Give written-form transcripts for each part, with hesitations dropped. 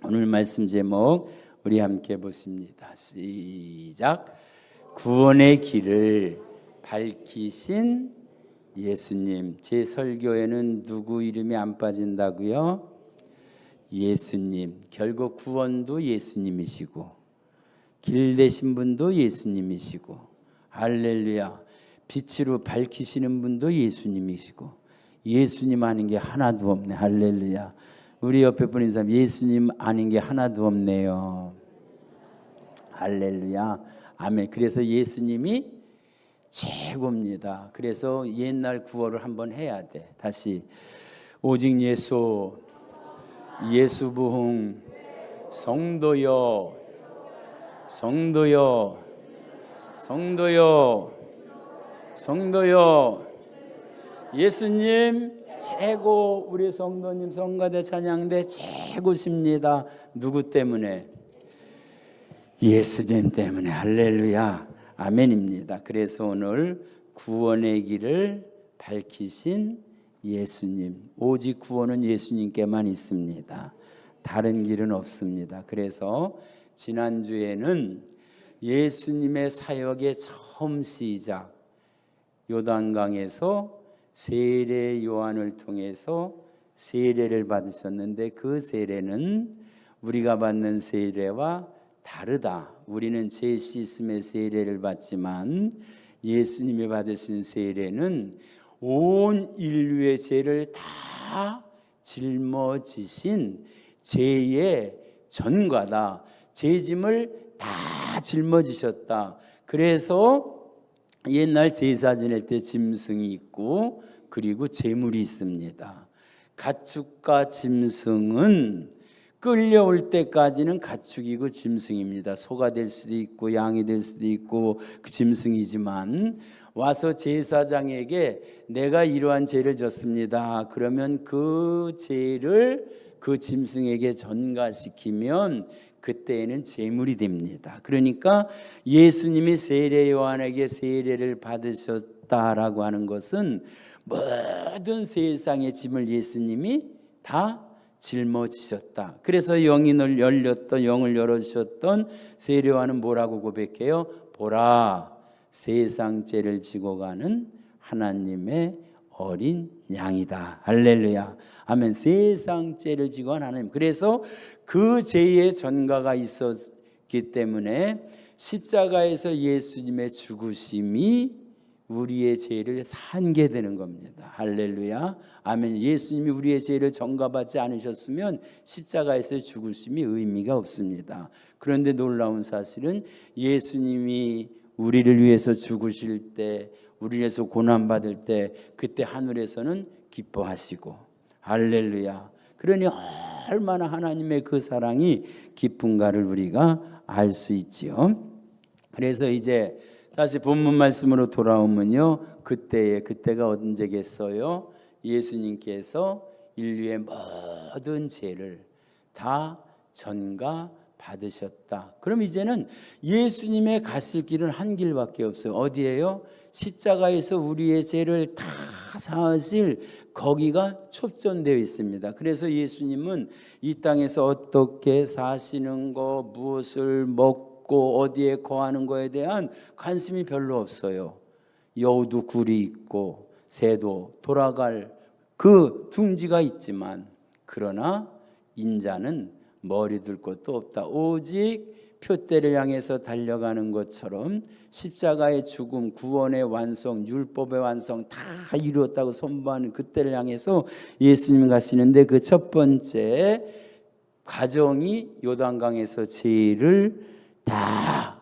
오늘 말씀 제목 우리 함께 보십니다. 시작. 구원의 길을 밝히신 예수님. 제 설교에는 누구 이름이 안 빠진다고요? 예수님. 결국 구원도 예수님이시고 길 되신 분도 예수님이시고, 할렐루야, 빛으로 밝히시는 분도 예수님이시고, 예수님 아닌 게 하나도 없네. 할렐루야. 우리 옆에 보는 사람 예수님 아닌 게 하나도 없네요. 할렐루야. 아멘. 그래서 예수님이 최고입니다. 그래서 옛날 구호를 한번 해야 돼. 다시. 오직 예수, 예수 부흥, 성도여, 성도여, 성도여, 성도여. 예수님 최고. 우리 성도님 성가대 찬양대 최고십니다. 누구 때문에? 예수님 때문에. 할렐루야. 아멘입니다. 그래서 오늘 구원의 길을 밝히신 예수님. 오직 구원은 예수님께만 있습니다. 다른 길은 없습니다. 그래서 지난주에는 예수님의 사역의 처음 시작, 요단강에서 세례 요한을 통해서 세례를 받으셨는데, 그 세례는 우리가 받는 세례와 다르다. 우리는 죄 씻음의 세례를 받지만 예수님이 받으신 세례는 온 인류의 죄를 다 짊어지신 죄의 전가다. 죄짐을 다 짊어지셨다. 그래서 옛날 제사 지낼 때 짐승이 있고, 그리고 제물이 있습니다. 가축과 짐승은 끌려올 때까지는 가축이고 짐승입니다. 소가 될 수도 있고 양이 될 수도 있고 그 짐승이지만, 와서 제사장에게 내가 이러한 죄를 졌습니다. 그러면 그 죄를 그 짐승에게 전가시키면 그때에는 제물이 됩니다. 그러니까 예수님이 세례 요한에게 세례를 받으셨다라고 하는 것은 모든 세상의 짐을 예수님이 다 짊어지셨다. 그래서 영을 열어주셨던 세례 요한은 뭐라고 고백해요? 보라, 세상 죄를 지고 가는 하나님의 어린 양이다. 할렐루야. 아멘. 세상 죄를 지고 간 하나님. 그래서 그 죄의 전가가 있었기 때문에 십자가에서 예수님의 죽으심이 우리의 죄를 산게 되는 겁니다. 할렐루야. 아멘. 예수님이 우리의 죄를 전가받지 않으셨으면 십자가에서 죽으심이 의미가 없습니다. 그런데 놀라운 사실은 예수님이 우리를 위해서 죽으실 때, 우리를 위해서 고난받을 때, 그때 하늘에서는 기뻐하시고, 할렐루야. 그러니 얼마나 하나님의 그 사랑이 깊은가를 우리가 알 수 있지요. 그래서 이제 다시 본문 말씀으로 돌아오면요, 그때가 언제겠어요? 예수님께서 인류의 모든 죄를 다 전가 받으셨다. 그럼 이제는 예수님의 가실 길은 한 길밖에 없어요. 어디예요? 십자가에서 우리의 죄를 다 사하실 거기가 촉전되어 있습니다. 그래서 예수님은 이 땅에서 어떻게 사시는 거, 무엇을 먹고 어디에 거하는 거에 대한 관심이 별로 없어요. 여우도 굴이 있고 새도 돌아갈 그 둥지가 있지만, 그러나 인자는 머리 둘 곳도 없다. 오직 표대를 향해서 달려가는 것처럼 십자가의 죽음, 구원의 완성, 율법의 완성 다 이루었다고 선포하는 그때를 향해서 예수님 가시는데, 그 첫 번째 과정이 요단강에서 죄를 다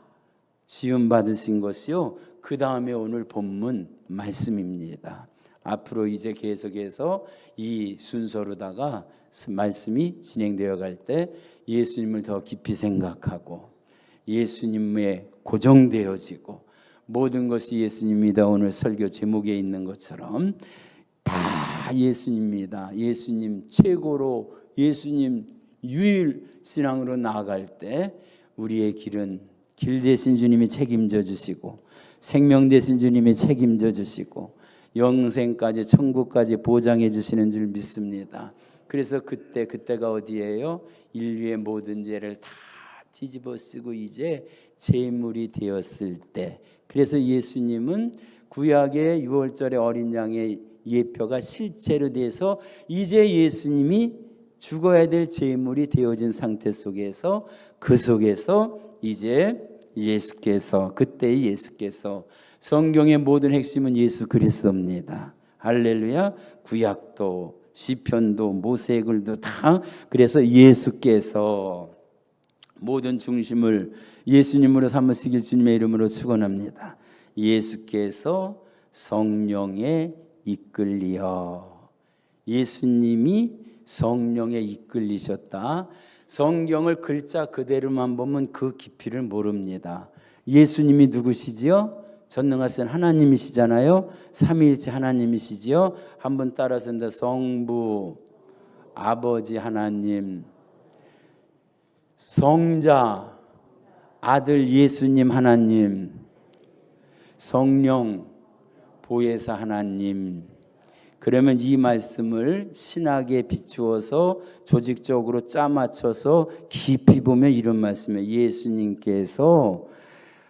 지음 받으신 것이요, 그 다음에 오늘 본문 말씀입니다. 앞으로 이제 계속해서 이 순서로다가 말씀이 진행되어 갈 때 예수님을 더 깊이 생각하고 예수님에 고정되어지고, 모든 것이 예수님이다. 오늘 설교 제목에 있는 것처럼 다 예수님입니다. 예수님 최고로, 예수님 유일 신앙으로 나아갈 때 우리의 길은 길 대신 주님이 책임져 주시고, 생명 대신 주님이 책임져 주시고, 영생까지 천국까지 보장해 주시는 줄 믿습니다. 그래서 그때가 어디예요? 인류의 모든 죄를 다 뒤집어 쓰고 이제 제물이 되었을 때, 그래서 예수님은 구약의 6월절의 어린 양의 예표가 실제로 돼서 이제 예수님이 죽어야 될 제물이 되어진 상태 속에서, 그 속에서 이제 그때의 예수께서, 성경의 모든 핵심은 예수 그리스도입니다. 할렐루야. 구약도 시편도 모세글도 다 그래서 예수께서 모든 중심을 예수님으로 삼으시길 주님의 이름으로 축원합니다. 예수께서 성령에 이끌리어, 예수님이 성령에 이끌리셨다. 성경을 글자 그대로만 보면 그 깊이를 모릅니다. 예수님이 누구시지요? 전능하신 하나님이시잖아요. 삼위일체 하나님이시지요. 한번 따라서 한다. 성부 아버지 하나님, 성자 아들 예수님 하나님, 성령 보혜사 하나님. 그러면 이 말씀을 신학에 비추어서 조직적으로 짜맞춰서 깊이 보면 이런 말씀이에요. 예수님께서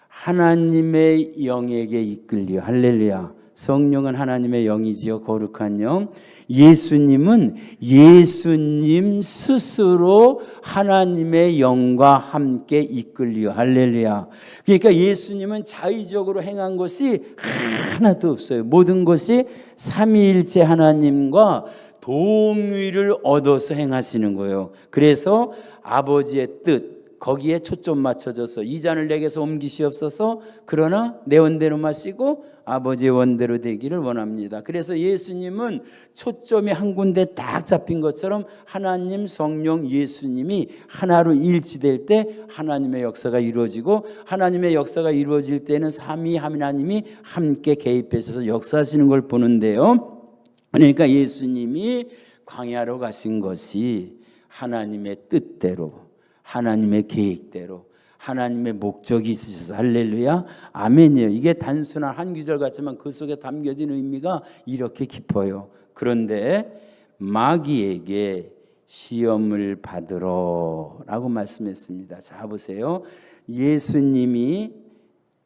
하나님의 영에게 이끌려. 할렐루야. 성령은 하나님의 영이지요. 거룩한 영. 예수님은 예수님 스스로 하나님의 영과 함께 이끌려. 할렐루야. 그러니까 예수님은 자의적으로 행한 것이 하나도 없어요. 모든 것이 삼위일체 하나님과 동의를 얻어서 행하시는 거예요. 그래서 아버지의 뜻 거기에 초점 맞춰져서 이 잔을 내게서 옮기시옵소서, 그러나 내 원대로 마시고 아버지의 원대로 되기를 원합니다. 그래서 예수님은 초점이 한 군데 딱 잡힌 것처럼 하나님, 성령, 예수님이 하나로 일치될 때 하나님의 역사가 이루어지고, 하나님의 역사가 이루어질 때는 삼위 하나님이 함께 개입하셔서 역사하시는 걸 보는데요. 그러니까 예수님이 광야로 가신 것이 하나님의 뜻대로, 하나님의 계획대로, 하나님의 목적이 있으셔서. 할렐루야. 아멘이에요. 이게 단순한 한 구절 같지만 그 속에 담겨진 의미가 이렇게 깊어요. 그런데 마귀에게 시험을 받으러 라고 말씀했습니다. 자 보세요. 예수님이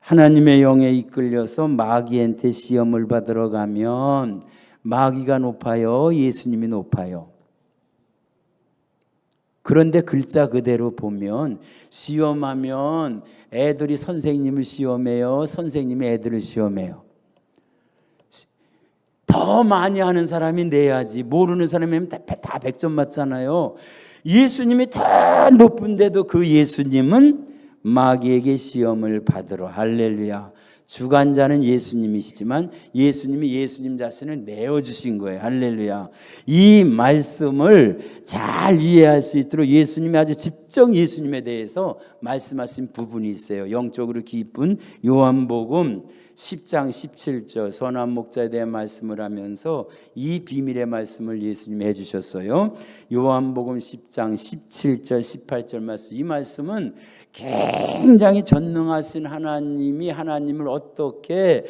하나님의 영에 이끌려서 마귀한테 시험을 받으러 가면 마귀가 높아요? 예수님이 높아요? 그런데 글자 그대로 보면 시험하면 애들이 선생님을 시험해요? 선생님이 애들을 시험해요? 더 많이 하는 사람이 내야지, 모르는 사람이면 다 100점 맞잖아요. 예수님이 더 높은데도 그 예수님은 마귀에게 시험을 받으러. 할렐루야. 주관자는 예수님이시지만 예수님이 예수님 자신을 내어주신 거예요. 할렐루야. 이 말씀을 잘 이해할 수 있도록 예수님이 아주 직접 예수님에 대해서 말씀하신 부분이 있어요. 영적으로 깊은 요한복음 10장 17절 선한 목자에 대한 말씀을 하면서 이 비밀의 말씀을 예수님이 해주셨어요. 요한복음 10장 17절 18절 말씀, 이 말씀은 굉장히 전능하신 하나님이 하나님을 어떻게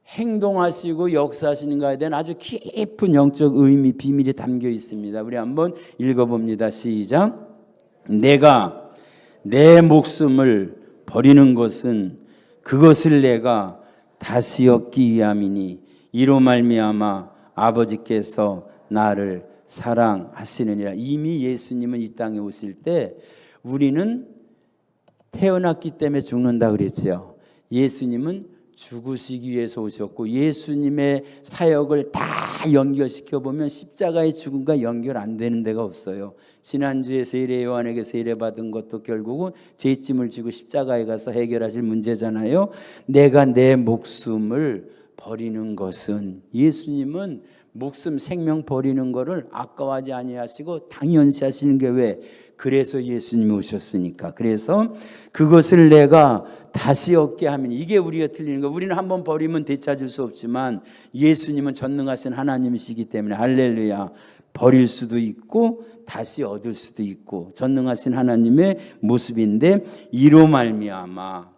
행동하시고 역사하시는가에 대한 아주 깊은 영적 의미, 비밀이 담겨 있습니다. 우리 한번 읽어봅니다. 시작. 내가 내 목숨을 버리는 것은 그것을 내가 다시 얻기 위함이니 이로 말미암아 아버지께서 나를 사랑하시느니라. 이미 예수님은 이 땅에 오실 때 우리는 태어났기 때문에 죽는다 그랬죠. 예수님은 죽으시기 위해서 오셨고, 예수님의 사역을 다 연결시켜 보면 십자가의 죽음과 연결 안 되는 데가 없어요. 지난주에 세례 요한에게 세례받은 것도 결국은 죄짐을 지고 십자가에 가서 해결하실 문제잖아요. 내가 내 목숨을 버리는 것은, 예수님은 목숨 생명 버리는 거를 아까워하지 아니하시고 당연시 하시는 게 왜? 그래서 예수님이 오셨으니까. 그래서 그것을 내가 다시 얻게 하면, 이게 우리가 틀리는 거. 우리는 한번 버리면 되찾을 수 없지만 예수님은 전능하신 하나님이시기 때문에 할렐루야, 버릴 수도 있고 다시 얻을 수도 있고 전능하신 하나님의 모습인데, 이로 말미암아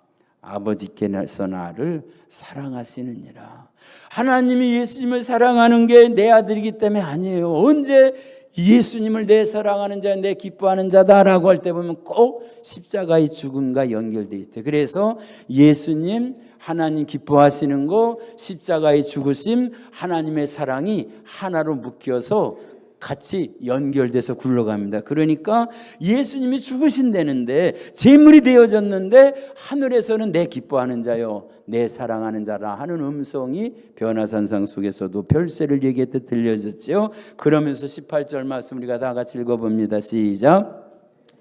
아버지께서 나를 사랑하시느니라. 하나님이 예수님을 사랑하는 게 내 아들이기 때문에 아니에요. 언제 예수님을 내 사랑하는 자, 내 기뻐하는 자다라고 할 때 보면 꼭 십자가의 죽음과 연결되어 있대. 그래서 예수님, 하나님 기뻐하시는 거, 십자가의 죽으심, 하나님의 사랑이 하나로 묶여서 같이 연결돼서 굴러갑니다. 그러니까 예수님이 죽으신다는데, 제물이 되어졌는데 하늘에서는 내 기뻐하는 자요, 내 사랑하는 자라 하는 음성이 변화산상 속에서도 별세를 얘기했듯 들려졌죠. 그러면서 18절 말씀 우리가 다 같이 읽어봅니다. 시작.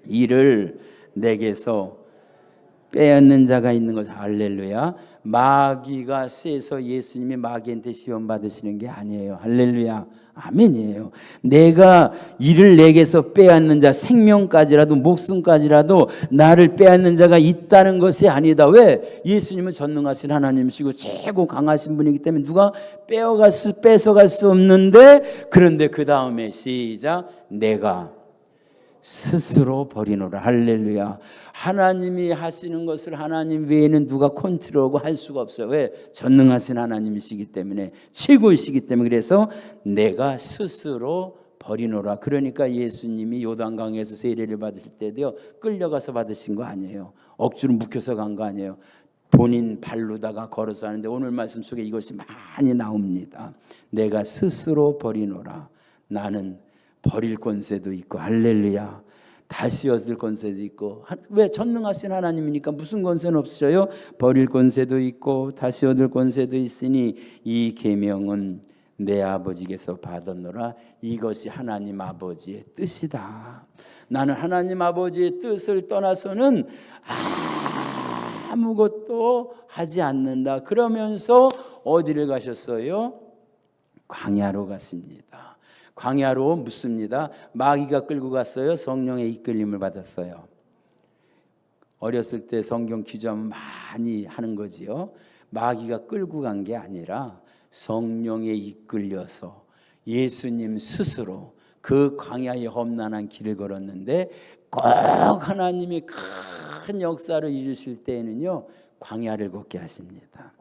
이를 내게서 빼앗는 자가 있는 것. 할렐루야. 마귀가 쎄서 예수님이 마귀한테 시험 받으시는 게 아니에요. 할렐루야. 아멘이에요. 내가 이를 내게서 빼앗는 자, 생명까지라도 목숨까지라도 나를 빼앗는 자가 있다는 것이 아니다. 왜? 예수님은 전능하신 하나님이시고 최고 강하신 분이기 때문에 누가 뺏어갈 수 없는데, 그런데 그 다음에 시작. 내가 스스로 버리노라. 할렐루야. 하나님이 하시는 것을 하나님 외에는 누가 컨트롤하고 할 수가 없어요. 왜? 전능하신 하나님이시기 때문에, 최고이시기 때문에. 그래서 내가 스스로 버리노라. 그러니까 예수님이 요단강에서 세례를 받으실 때도요, 끌려가서 받으신 거 아니에요. 억지로 묶여서 간 거 아니에요. 본인 발로다가 걸어서 하는데 오늘 말씀 속에 이것이 많이 나옵니다. 내가 스스로 버리노라. 나는 버릴 권세도 있고, 할렐루야. 다시 얻을 권세도 있고. 왜? 전능하신 하나님이니까 무슨 권세는 없으셔요? 버릴 권세도 있고 다시 얻을 권세도 있으니 이 계명은 내 아버지께서 받았노라. 이것이 하나님 아버지의 뜻이다. 나는 하나님 아버지의 뜻을 떠나서는 아무것도 하지 않는다. 그러면서 어디를 가셨어요? 광야로 갔습니다. 광야로 묻습니다. 마귀가 끌고 갔어요. 성령의 이끌림을 받았어요. 어렸을 때 성경 기점 많이 하는 거지요. 마귀가 끌고 간 게 아니라 성령에 이끌려서 예수님 스스로 그 광야의 험난한 길을 걸었는데, 꼭 하나님이 큰 역사를 이루실 때에는요, 광야를 걷게 하십니다.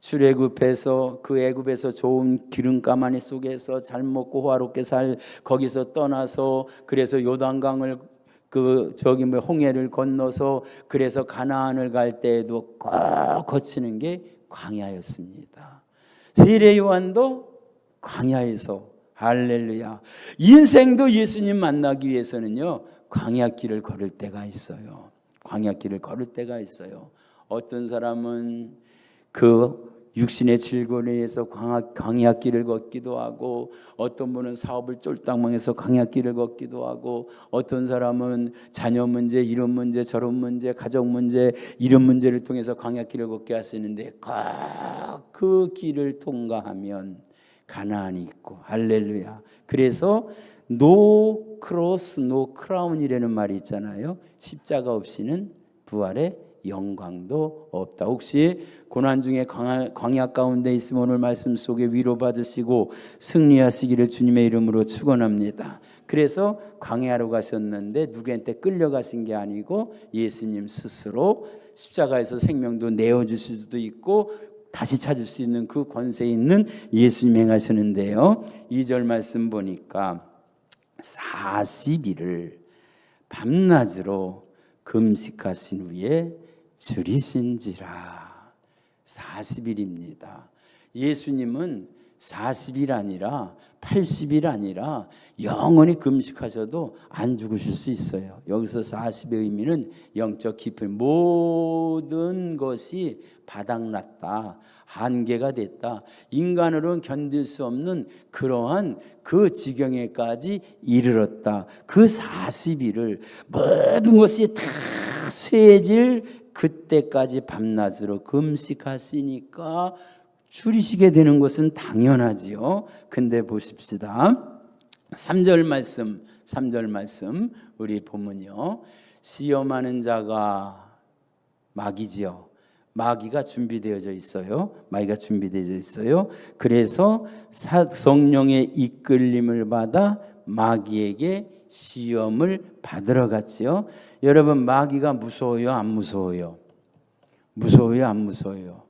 출애굽해서 그 애굽에서 좋은 기름 가마니 속에서 잘 먹고 호화롭게 거기서 떠나서, 그래서 요단강을 홍해를 건너서 그래서 가나안을 갈 때에도 꼭 거치는 게 광야였습니다. 세례 요한도 광야에서, 할렐루야. 인생도 예수님 만나기 위해서는요, 광야길을 걸을 때가 있어요. 광야길을 걸을 때가 있어요. 어떤 사람은 그 육신의 질권에 의해서 광야길을 걷기도 하고, 어떤 분은 사업을 쫄딱 망해서 광야길을 걷기도 하고, 어떤 사람은 자녀 문제, 이런 문제, 저런 문제, 가족 문제, 이런 문제를 통해서 광야길을 걷게 하시는데, 그 길을 통과하면 가나안이 있고, 할렐루야. 그래서 no cross, no crown이라는 말이 있잖아요. 십자가 없이는 부활의 영광도 없다. 혹시 고난 중에 광야 가운데 있으면 오늘 말씀 속에 위로받으시고 승리하시기를 주님의 이름으로 축원합니다. 그래서 광야로 가셨는데 누구한테 끌려가신 게 아니고 예수님 스스로 십자가에서 생명도 내어주실 수도 있고 다시 찾을 수 있는 그 권세 있는 예수님 행하시는데요. 2절 말씀 보니까 40일을 밤낮으로 금식하신 후에 줄이신지라. 40일입니다. 예수님은 40일 아니라 80일 아니라 영원히 금식하셔도 안 죽으실 수 있어요. 여기서 40의 의미는 영적 깊이, 모든 것이 바닥났다, 한계가 됐다, 인간으로는 견딜 수 없는 그러한 그 지경에까지 이르렀다. 그 40일을 모든 것이 다 쇠해질 그때까지 밤낮으로 금식하시니까 줄이시게 되는 것은 당연하지요. 근데 보십시다. 3절 말씀 우리 보면요, 시험하는 자가 마귀지요. 마귀가 준비되어져 있어요. 마귀가 준비되어져 있어요. 그래서 성령의 이끌림을 받아 마귀에게 시험을 받으러 갔지요. 여러분, 마귀가 무서워요, 안 무서워요? 무서워요, 안 무서워요?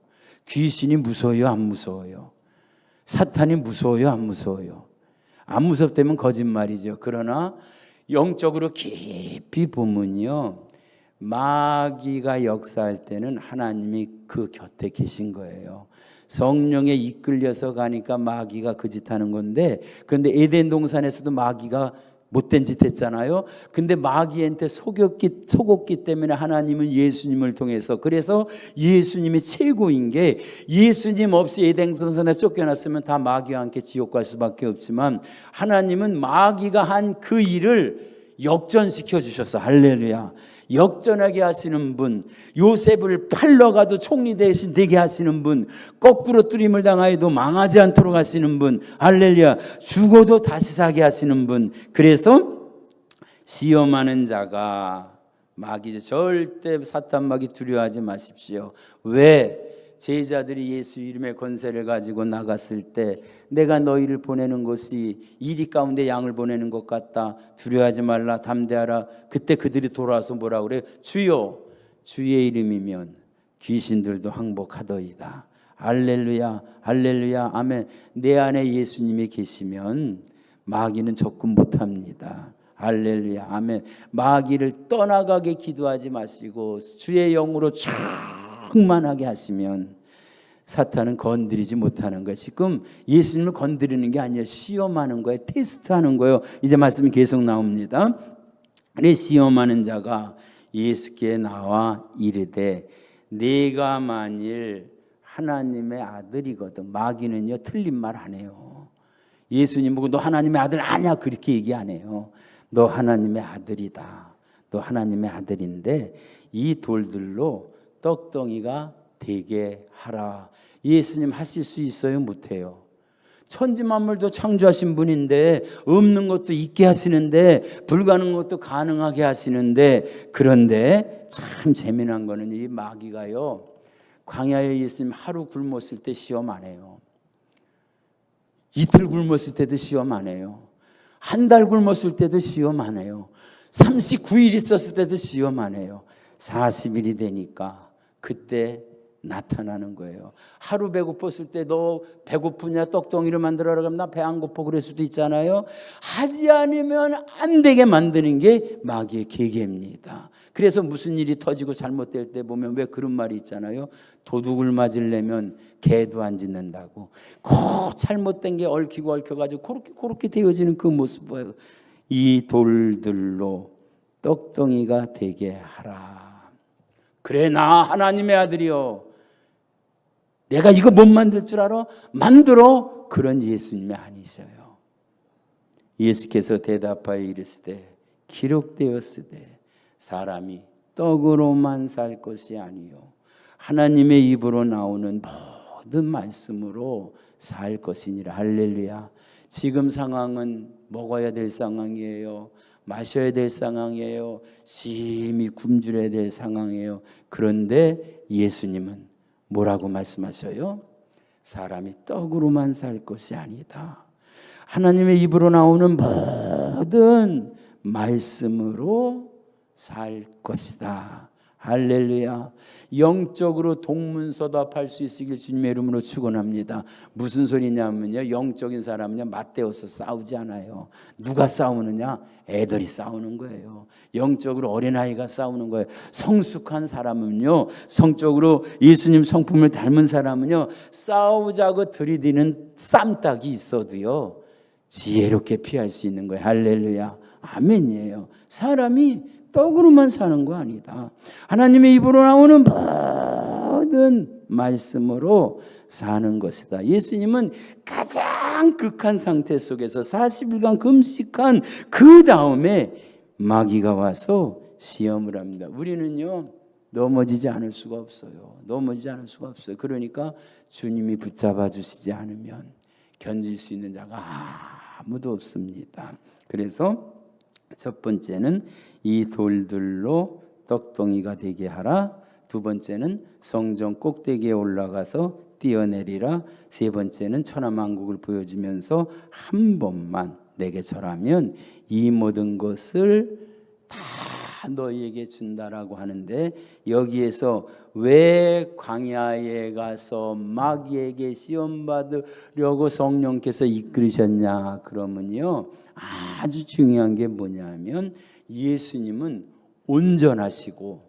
귀신이 무서워요, 안 무서워요? 사탄이 무서워요, 안 무서워요? 안 무섭다면 거짓말이죠. 그러나 영적으로 깊이 보면요, 마귀가 역사할 때는 하나님이 그 곁에 계신 거예요. 성령에 이끌려서 가니까 마귀가 그 짓 하는 건데, 그런데 에덴 동산에서도 마귀가 못된 짓 했잖아요. 근데 마귀한테 속었기 때문에 하나님은 예수님을 통해서, 그래서 예수님이 최고인 게, 예수님 없이 에덴 동산에 쫓겨났으면 다 마귀와 함께 지옥 갈 수밖에 없지만 하나님은 마귀가 한 그 일을 역전시켜 주셔서, 할렐루야. 역전하게 하시는 분, 요셉을 팔러 가도 총리 대신 되게 하시는 분, 거꾸로 뜨림을 당하여도 망하지 않도록 하시는 분, 할렐루야. 죽어도 다시 사게 하시는 분. 그래서 시험하는 자가 마귀, 절대 사탄 마귀 두려워하지 마십시오. 왜? 제자들이 예수 이름의 권세를 가지고 나갔을 때 내가 너희를 보내는 것이 이리 가운데 양을 보내는 것 같다. 두려워하지 말라, 담대하라. 그때 그들이 돌아와서 뭐라고 그래요? 주여, 주의 이름이면 귀신들도 항복하더이다. 할렐루야, 할렐루야, 아멘. 내 안에 예수님이 계시면 마귀는 접근 못합니다. 할렐루야, 아멘. 마귀를 떠나가게 기도하지 마시고 주의 영으로 충만하게 하시면 사탄은 건드리지 못하는 거예요. 지금 예수님을 건드리는 게 아니에요. 시험하는 거예요. 테스트하는 거예요. 이제 말씀이 계속 나옵니다. 그래, 시험하는 자가 예수께 나와 이르되 네가 만일 하나님의 아들이거든. 마귀는요, 틀린 말 안 해요. 예수님 보고 너 하나님의 아들 아니야, 그렇게 얘기 안 해요. 너 하나님의 아들이다. 너 하나님의 아들인데 이 돌들로 떡덩이가 되게 하라. 예수님 하실 수 있어요? 못해요? 천지만물도 창조하신 분인데, 없는 것도 있게 하시는데, 불가능한 것도 가능하게 하시는데, 그런데 참 재미난 거는 이 마귀가요, 광야에 예수님 하루 굶었을 때 시험 안 해요. 이틀 굶었을 때도 시험 안 해요. 한 달 굶었을 때도 시험 안 해요. 39일 있었을 때도 시험 안 해요. 40일이 되니까 그때 나타나는 거예요. 하루 배고팠을 때 너 배고프냐, 떡덩이를 만들어라 그러면 나 배 안 고파 그럴 수도 있잖아요. 하지 않으면 안 되게 만드는 게 마귀의 계계입니다. 그래서 무슨 일이 터지고 잘못될 때 보면 왜 그런 말이 있잖아요. 도둑을 맞으려면 개도 안 짖는다고. 꼭 잘못된 게 얽히고 얽혀가지고 그렇게 되어지는 그 모습 보여요. 이 돌들로 떡덩이가 되게 하라. 그래, 나 하나님의 아들이요, 내가 이거 못 만들 줄 알아? 만들어. 그런 예수님이 아니셔요. 예수께서 대답하여 이르시되 기록되었으되 사람이 떡으로만 살 것이 아니요 하나님의 입으로 나오는 모든 말씀으로 살 것이니라. 할렐루야. 지금 상황은 먹어야 될 상황이에요. 마셔야 될 상황이에요. 심히 굶주려야 될 상황이에요. 그런데 예수님은 뭐라고 말씀하셔요? 사람이 떡으로만 살 것이 아니다. 하나님의 입으로 나오는 모든 말씀으로 살 것이다. 할렐루야. 영적으로 동문서답할 수 있으길 주님의 이름으로 축원합니다. 무슨 소리냐면요, 영적인 사람은요 맞대어서 싸우지 않아요. 누가 싸우느냐? 애들이 싸우는 거예요. 영적으로 어린아이가 싸우는 거예요. 성숙한 사람은요, 성적으로 예수님 성품을 닮은 사람은요, 싸우자고 들이대는 쌈딱이 있어도요 지혜롭게 피할 수 있는 거예요. 할렐루야, 아멘이에요. 사람이 떡으로만 사는 거 아니다. 하나님의 입으로 나오는 모든 말씀으로 사는 것이다. 예수님은 가장 극한 상태 속에서 40일간 금식한 그 다음에 마귀가 와서 시험을 합니다. 우리는요 넘어지지 않을 수가 없어요. 넘어지지 않을 수가 없어요. 그러니까 주님이 붙잡아 주시지 않으면 견딜 수 있는 자가 아무도 없습니다. 그래서 첫 번째는 이 돌들로 떡덩이가 되게 하라. 두 번째는 성전 꼭대기에 올라가서 뛰어내리라. 세 번째는 천하만국을 보여주면서 한 번만 내게 절하면 이 모든 것을 다 너희에게 준다라고 하는데, 여기에서 왜 광야에 가서 마귀에게 시험 받으려고 성령께서 이끌으셨냐 그러면요, 아주 중요한 게 뭐냐면 예수님은 온전하시고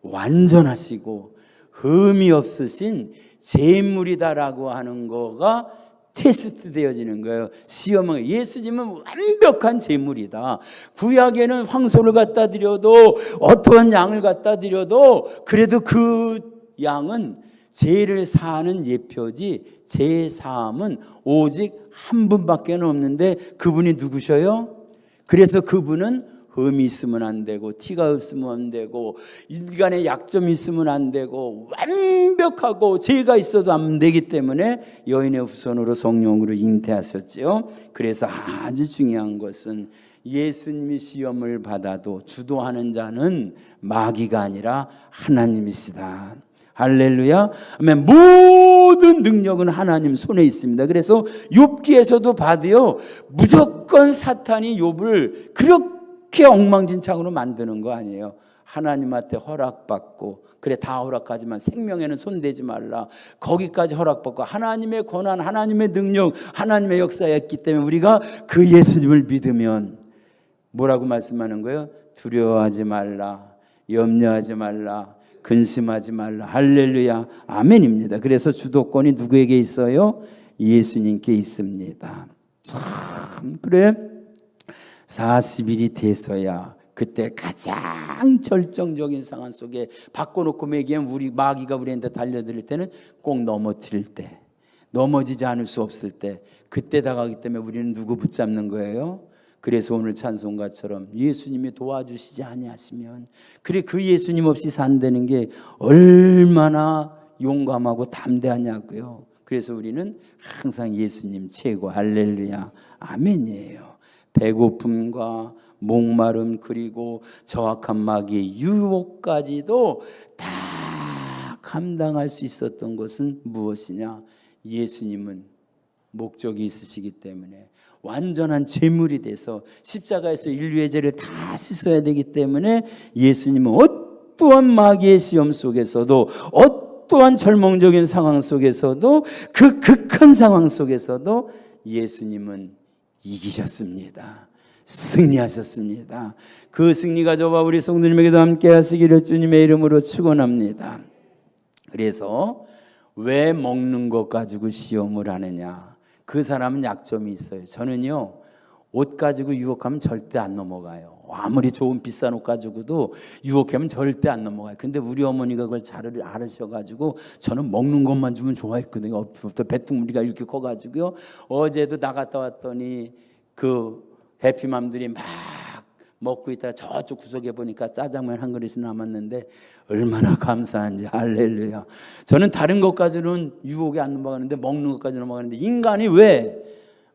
완전하시고 흠이 없으신 제물이다라고 하는 거가 테스트 되어지는 거예요. 시험은 예수님은 완벽한 제물이다. 구약에는 황소를 갖다 드려도 어떠한 양을 갖다 드려도 그래도 그 양은 죄를 사하는 예표지 죄 사함은 오직 한 분밖에 없는데 그분이 누구셔요? 그래서 그분은 흠이 있으면 안 되고 티가 없으면 안 되고 인간의 약점이 있으면 안 되고 완벽하고 죄가 있어도 안 되기 때문에 여인의 후손으로 성령으로 잉태하셨죠. 그래서 아주 중요한 것은 예수님이 시험을 받아도 주도하는 자는 마귀가 아니라 하나님이시다. 할렐루야. 아멘. 모든 능력은 하나님 손에 있습니다. 그래서 욥기에서도 봐도요, 무조건 사탄이 욥을 그렇게 엉망진창으로 만드는 거 아니에요. 하나님한테 허락받고, 그래 다 허락하지만 생명에는 손대지 말라, 거기까지 허락받고 하나님의 권한, 하나님의 능력, 하나님의 역사였기 때문에 우리가 그 예수님을 믿으면 뭐라고 말씀하는 거예요? 두려워하지 말라, 염려하지 말라, 근심하지 말라. 할렐루야. 아멘입니다. 그래서 주도권이 누구에게 있어요? 예수님께 있습니다. 참 그래 40일이 돼서야 그때 가장 절정적인 상황 속에 바꿔놓고 매기면 우리 마귀가 우리한테 달려들 때는 꼭 넘어뜨릴 때, 넘어지지 않을 수 없을 때, 그때 다가가기 때문에 우리는 누구 붙잡는 거예요? 그래서 오늘 찬송가처럼 예수님이 도와주시지 아니하시면, 그래 그 예수님 없이 산다는 게 얼마나 용감하고 담대하냐고요. 그래서 우리는 항상 예수님 최고. 할렐루야. 아멘이에요. 배고픔과 목마름 그리고 정확한 마귀의 유혹까지도 다 감당할 수 있었던 것은 무엇이냐? 예수님은 목적이 있으시기 때문에 완전한 제물이 돼서 십자가에서 인류의 죄를 다 씻어야 되기 때문에 예수님은 어떠한 마귀의 시험 속에서도, 어떠한 절망적인 상황 속에서도, 그 극한 상황 속에서도 예수님은 이기셨습니다. 승리하셨습니다. 그 승리가 저와 우리 성도님에게도 함께 하시기를 주님의 이름으로 축원합니다. 그래서 왜 먹는 것 가지고 시험을 하느냐? 그 사람은 약점이 있어요. 저는요, 옷 가지고 유혹하면 절대 안 넘어가요. 아무리 좋은 비싼 옷 가지고도 유혹하면 절대 안 넘어가요. 근데 우리 어머니가 그걸 잘 알으셔가지고 저는 먹는 것만 주면 좋아했거든요. 배퉁무리가 이렇게 커가지고요. 어제도 나갔다 왔더니 그 해피맘들이 막 먹고 있다가 저쪽 구석에 보니까 짜장면 한 그릇이 남았는데 얼마나 감사한지. 할렐루야. 저는 다른 것까지는 유혹이 안 넘어가는데 먹는 것까지 넘어가는데 인간이 왜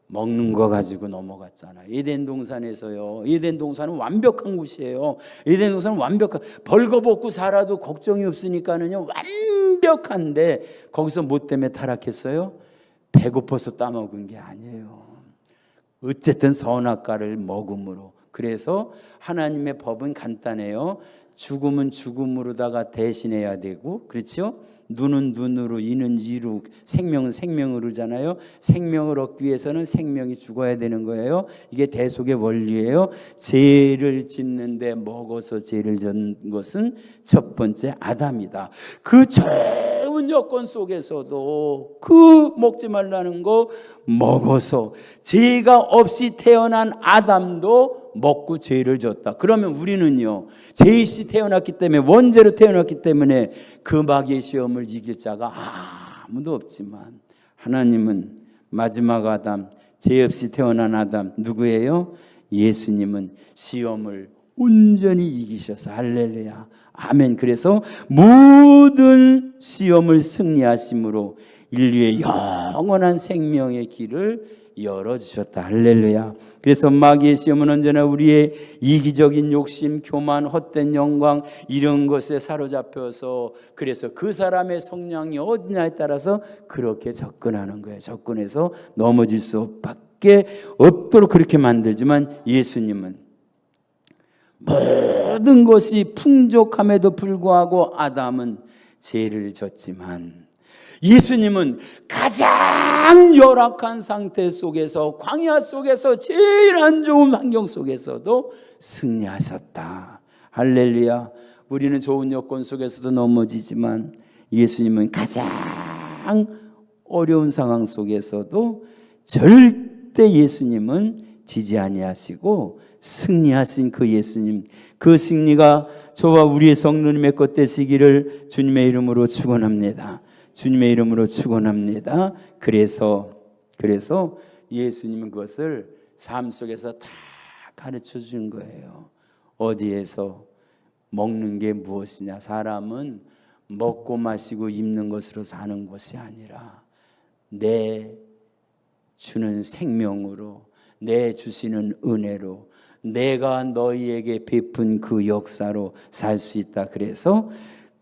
먹는 거 가지고 넘어갔잖아요. 에덴 동산에서요. 에덴 동산은 완벽한 곳이에요. 에덴 동산은 완벽한, 벌거벗고 살아도 걱정이 없으니까는요 완벽한데 거기서 뭐 때문에 타락했어요? 배고파서 따먹은 게 아니에요. 어쨌든 선악과를 먹음으로. 그래서 하나님의 법은 간단해요. 죽음은 죽음으로다가 대신해야 되고, 그렇죠? 눈은 눈으로, 이는 이로, 생명은 생명으로잖아요. 생명을 얻기 위해서는 생명이 죽어야 되는 거예요. 이게 대속의 원리예요. 죄를 짓는데 먹어서 죄를 짓는 것은 첫 번째 아담이다. 그 좋은 여건 속에서도 그 먹지 말라는 거 먹어서 죄가 없이 태어난 아담도 먹고 죄를 졌다. 그러면 우리는요, 죄시 태어났기 때문에, 원죄로 태어났기 때문에 그 마귀의 시험을 이길 자가 아무도 없지만 하나님은 마지막 아담, 죄 없이 태어난 아담 누구예요? 예수님은 시험을 온전히 이기셔서. 할렐루야. 아멘. 그래서 모든 시험을 승리하심으로 인류의 영원한 생명의 길을 열어주셨다. 할렐루야. 그래서 마귀의 시험은 언제나 우리의 이기적인 욕심, 교만, 헛된 영광 이런 것에 사로잡혀서, 그래서 그 사람의 성향이 어디냐에 따라서 그렇게 접근하는 거예요. 접근해서 넘어질 수밖에 없도록 그렇게 만들지만 예수님은 모든 것이 풍족함에도 불구하고 아담은 죄를 졌지만 예수님은 가장 열악한 상태 속에서, 광야 속에서, 제일 안 좋은 환경 속에서도 승리하셨다. 할렐루야. 우리는 좋은 여건 속에서도 넘어지지만 예수님은 가장 어려운 상황 속에서도 절대 예수님은 지지 아니하시고 승리하신 그 예수님, 그 승리가 저와 우리의 성도님의 것 되시기를 주님의 이름으로 축원합니다. 주님의 이름으로 축원합니다. 그래서 예수님은 그것을 삶 속에서 다 가르쳐 준 거예요. 어디에서 먹는 게 무엇이냐? 사람은 먹고 마시고 입는 것으로 사는 것이 아니라 내 주는 생명으로, 내 주시는 은혜로, 내가 너희에게 베푼 그 역사로 살 수 있다.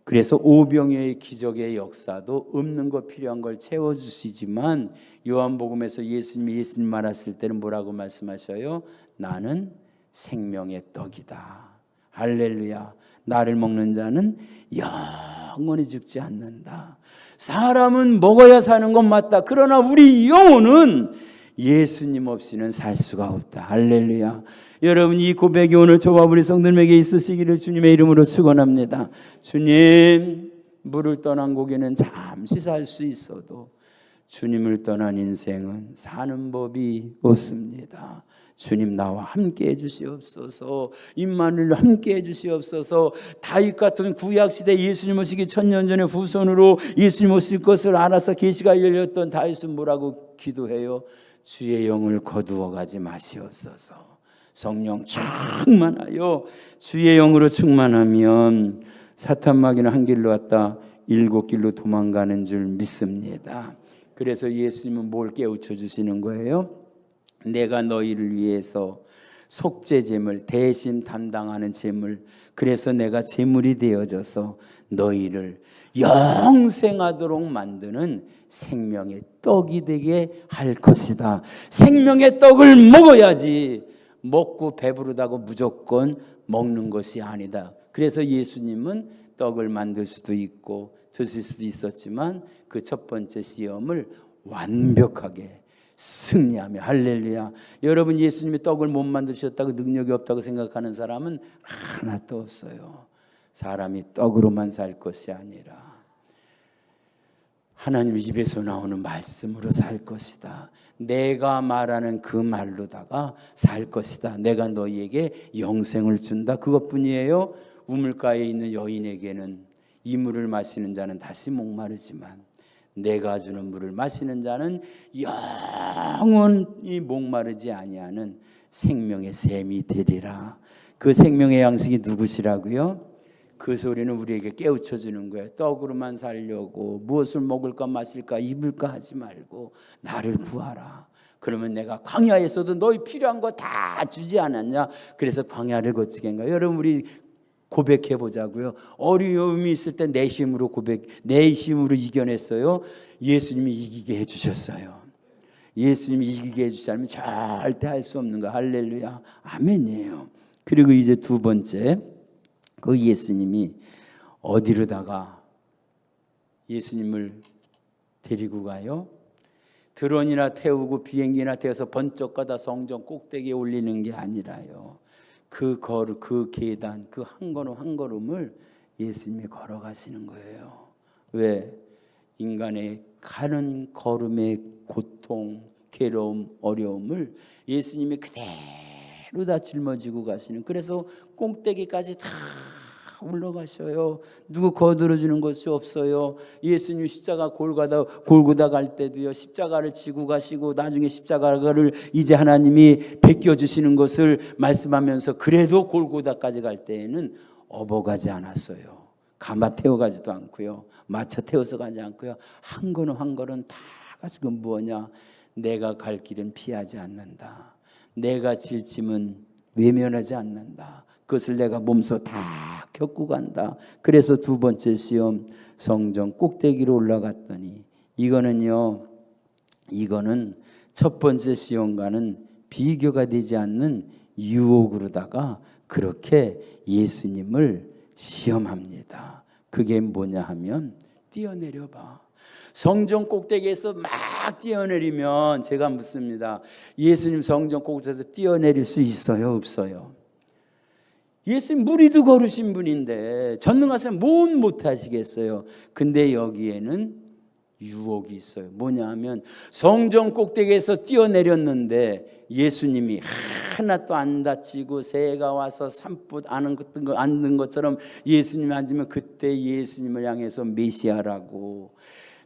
그래서 오병이어의 기적의 역사도 없는 것 필요한 걸 채워주시지만 요한복음에서 예수님 말했을 때는 뭐라고 말씀하셔요? 나는 생명의 떡이다. 할렐루야. 나를 먹는 자는 영원히 죽지 않는다. 사람은 먹어야 사는 건 맞다. 그러나 우리 영혼은 예수님 없이는 살 수가 없다. 할렐루야. 여러분, 이 고백이 오늘 저와 우리 성도님에게 있으시기를 주님의 이름으로 축원합니다. 주님, 물을 떠난 고기는 잠시 살 수 있어도 주님을 떠난 인생은 사는 법이 없습니다. 주님, 나와 함께 해주시옵소서. 임마누엘로 함께 해주시옵소서. 다윗 같은 구약시대 예수님 오시기 1000년 전에 후손으로 예수님 오실 것을 알아서 계시가 열렸던 다윗은 뭐라고 기도해요? 주의 영을 거두어 가지 마시옵소서. 성령 충만하여 주의 영으로 충만하면 사탄 마귀는 한 길로 왔다 7길로 도망가는 줄 믿습니다. 그래서 예수님은 뭘 깨우쳐 주시는 거예요? 내가 너희를 위해서 속죄 제물 대신 담당하는 제물, 그래서 내가 제물이 되어져서 너희를 영생하도록 만드는 생명의 떡이 되게 할 것이다. 생명의 떡을 먹어야지 먹고 배부르다고 무조건 먹는 것이 아니다. 그래서 예수님은 떡을 만들 수도 있고 드실 수도 있었지만 그 첫 번째 시험을 완벽하게 승리하며, 할렐루야. 여러분, 예수님이 떡을 못 만드셨다고 능력이 없다고 생각하는 사람은 하나도 없어요. 사람이 떡으로만 살 것이 아니라 하나님 입에서 나오는 말씀으로 살 것이다. 내가 말하는 그 말로다가 살 것이다. 내가 너희에게 영생을 준다. 그것뿐이에요. 우물가에 있는 여인에게는 이 물을 마시는 자는 다시 목마르지만 내가 주는 물을 마시는 자는 영원히 목마르지 아니하는 생명의 샘이 되리라. 그 생명의 양식이 누구시라고요? 그 소리는 우리에게 깨우쳐 주는 거예요. 떡으로만 살려고 무엇을 먹을까 마실까 입을까 하지 말고 나를 구하라. 그러면 내가 광야에서도 너희 필요한 거 다 주지 않았냐? 그래서 광야를 거치게 한 거예요. 여러분, 우리 고백해 보자고요. 어려움이 있을 때 내 힘으로 내 힘으로 이겨냈어요. 예수님이 이기게 해주셨어요. 예수님이 이기게 해주지 않으면 절대 할 수 없는 거. 할렐루야, 아멘이에요. 그리고 이제 두 번째, 그 예수님이 어디로다가 예수님을 데리고 가요? 드론이나 태우고 비행기나 태워서 번쩍 가다 성전 꼭대기에 올리는 게 아니라요. 그 계단, 그 한 걸음 한 걸음을 예수님이 걸어가시는 거예요. 왜? 인간의 가는 걸음의 고통, 괴로움, 어려움을 예수님이 그대로 다 짊어지고 가시는. 그래서 꼭대기까지 다 올라가셔요. 누구 거들어주는 것이 없어요. 예수님 십자가 골고다 갈 때도요, 십자가를 지고 가시고 나중에 십자가를 이제 하나님이 베껴주시는 것을 말씀하면서 그래도 골고다까지 갈 때에는 업어가지 않았어요. 가마 태워가지도 않고요, 마차 태워서 가지 않고요, 한 걸음 한 걸음 다 가지고 무엇냐? 내가 갈 길은 피하지 않는다. 내가 질 짐은 외면하지 않는다. 그것을 내가 몸소 다 겪고 간다. 그래서 두 번째 시험, 성전 꼭대기로 올라갔더니 이거는 첫 번째 시험과는 비교가 되지 않는 유혹으로다가 그렇게 예수님을 시험합니다. 그게 뭐냐 하면 뛰어내려 봐. 성전 꼭대기에서 막 뛰어내리면 제가 묻습니다. 예수님 성전 꼭대기에서 뛰어내릴 수 있어요? 없어요? 예수님 무리도 걸으신 분인데 전능하시면 뭘 못하시겠어요? 근데 여기에는 유혹이 있어요. 뭐냐 하면 성전 꼭대기에서 뛰어내렸는데 예수님이 하나도 안 다치고 새가 와서 산불 앉는 것처럼 예수님이 앉으면 그때 예수님을 향해서 메시아라고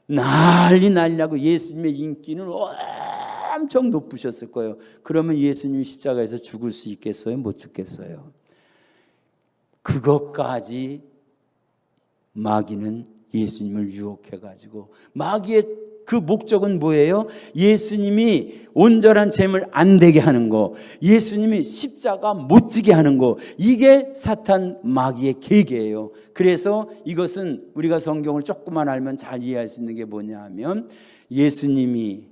난리 나고 예수님의 인기는 엄청 높으셨을 거예요. 그러면 예수님이 십자가에서 죽을 수 있겠어요? 못 죽겠어요? 그것까지 마귀는 예수님을 유혹해가지고, 마귀의 그 목적은 뭐예요? 예수님이 온전한 잼을 안 되게 하는 거, 예수님이 십자가 못 지게 하는 거, 이게 사탄 마귀의 계계예요. 그래서 이것은 우리가 성경을 조금만 알면 잘 이해할 수 있는 게 뭐냐 하면, 예수님이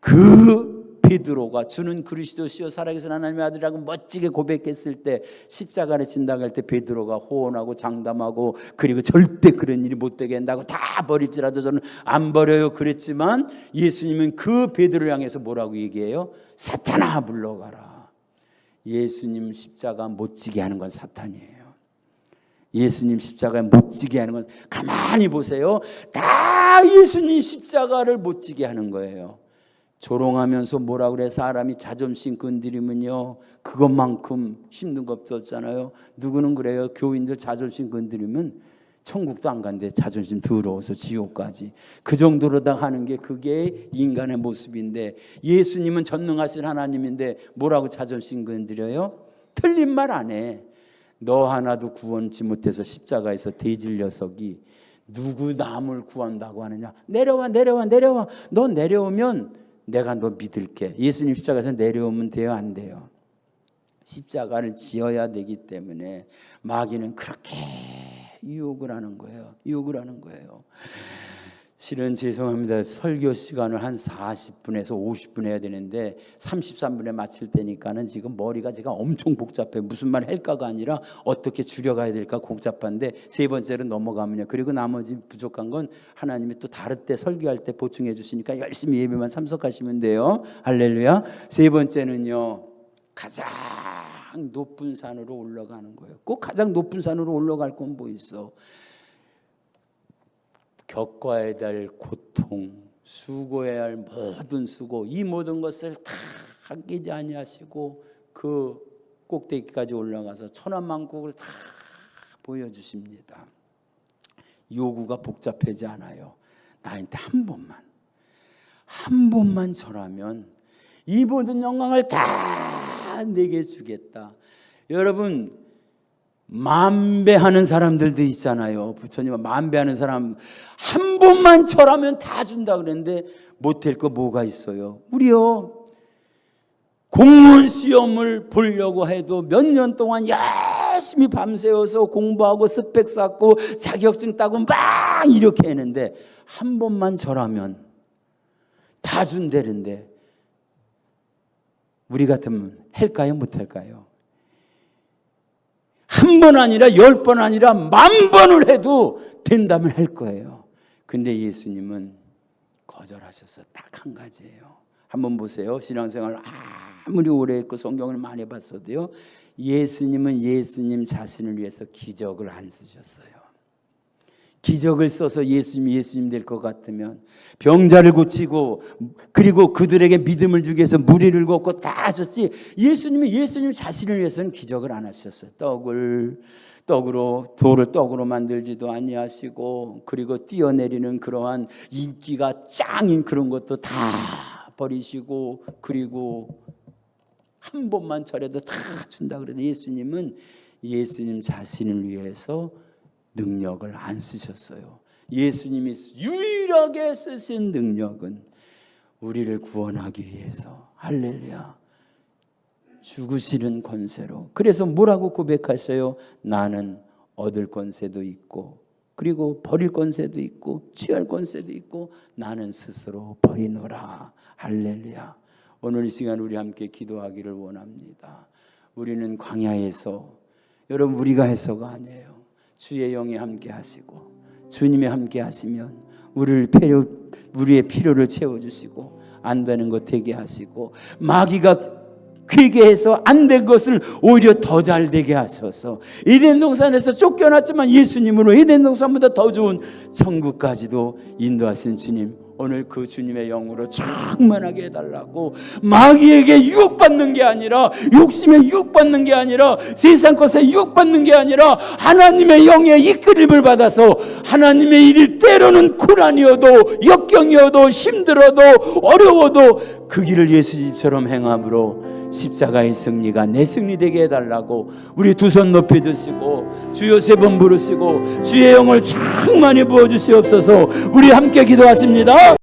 그 베드로가 주는 그리스도시요 살아계신 하나님의 아들이라고 멋지게 고백했을 때, 십자가를 진다고 할 때 베드로가 호언하고 장담하고, 그리고 절대 그런 일이 못되게 한다고 다 버릴지라도 저는 안 버려요 그랬지만, 예수님은 그 베드로를 향해서 뭐라고 얘기해요? 사탄아 물러가라. 예수님 십자가 못 지게 하는 건 사탄이에요. 예수님 십자가에 못 지게 하는 건, 가만히 보세요, 다 예수님 십자가를 못 지게 하는 거예요. 조롱하면서 뭐라 그래? 사람이 자존심 건드리면요, 그것만큼 힘든 것도 없잖아요. 누구는 그래요. 교인들 자존심 건드리면 천국도 안 간대. 자존심 더러워서 지옥까지. 그 정도로 다 하는 게 그게 인간의 모습인데, 예수님은 전능하신 하나님인데 뭐라고 자존심 건드려요? 틀린 말 안 해. 너 하나도 구원치 못해서 십자가에서 대질 녀석이 누구 남을 구한다고 하느냐? 내려와. 너 내려오면 내가 너 믿을게. 예수님 십자가에서 내려오면 돼요? 안 돼요? 십자가를 지어야 되기 때문에 마귀는 그렇게 유혹을 하는 거예요. 실은 죄송합니다. 설교 시간을 한 40분에서 50분 해야 되는데 33분에 마칠 때니까는 지금 머리가 제가 엄청 복잡해. 무슨 말 할까가 아니라 어떻게 줄여가야 될까 복잡한데, 세 번째로 넘어가면요. 그리고 나머지 부족한 건 하나님이 또 다른 때 설교할 때 보충해 주시니까 열심히 예배만 참석하시면 돼요. 할렐루야. 세 번째는요, 가장 높은 산으로 올라가는 거예요. 꼭 가장 높은 산으로 올라갈 건 뭐 있어? 겪어야 될 고통, 수고해야 할 모든 수고, 이 모든 것을 다 아끼지 아니하시고 그 꼭대기까지 올라가서 천하만국을 다 보여주십니다. 요구가 복잡하지 않아요. 나한테 한 번만 절하면 이 모든 영광을 다 내게 주겠다. 여러분, 만배하는 사람들도 있잖아요. 부처님 만배하는 사람 한 번만 절하면 다 준다 그랬는데 못할 거 뭐가 있어요? 우리요, 공무원 시험을 보려고 해도 몇 년 동안 열심히 밤새워서 공부하고 스펙 쌓고 자격증 따고 막 이렇게 했는데 한 번만 절하면 다 준다는데 우리 같으면 할까요? 못할까요? 한 번 아니라 10번 아니라 10,000번을 해도 된다면 할 거예요. 근데 예수님은 거절하셔서 딱 한 가지예요. 한번 보세요. 신앙생활 아무리 오래 했고 성경을 많이 봤어도요, 예수님은 예수님 자신을 위해서 기적을 안 쓰셨어요. 기적을 써서 예수님 될 것 같으면 병자를 고치고 그리고 그들에게 믿음을 주기 위해서 무리를 걷고 다 하셨지, 예수님 자신을 위해서는 기적을 안 하셨어요. 돌을 떡으로 만들지도 아니하시고, 그리고 뛰어내리는 그러한 인기가 짱인 그런 것도 다 버리시고, 그리고 한 번만 절해도 다 준다 그래도 예수님은 예수님 자신을 위해서 능력을 안 쓰셨어요. 예수님이 유일하게 쓰신 능력은 우리를 구원하기 위해서, 할렐루야, 죽으시는 권세로. 그래서 뭐라고 고백하셔요? 나는 얻을 권세도 있고, 그리고 버릴 권세도 있고, 취할 권세도 있고, 나는 스스로 버리노라. 할렐루야. 오늘 이 시간 우리 함께 기도하기를 원합니다. 우리는 광야에서, 여러분 우리가 해서가 아니에요. 주의 영이 함께 하시고 주님이 함께 하시면 우리의 필요를 채워주시고 안 되는 것 되게 하시고 마귀가 퀴게 해서 안 된 것을 오히려 더 잘 되게 하셔서 에덴 동산에서 쫓겨났지만 예수님으로 에덴 동산보다 더 좋은 천국까지도 인도하신 주님, 오늘 그 주님의 영으로 충만하게 해달라고, 마귀에게 유혹받는 게 아니라, 욕심에 유혹받는 게 아니라, 세상 것에 유혹받는 게 아니라 하나님의 영의 이끌림을 받아서 하나님의 일이 때로는 고난이어도 역경이어도 힘들어도 어려워도 그 길을 예수님처럼 행함으로 십자가의 승리가 내 승리 되게 해달라고 우리 두 손 높이 드시고 주여 세 번 부르시고 주의 영을 충만히 부어주시옵소서. 우리 함께 기도하십니다.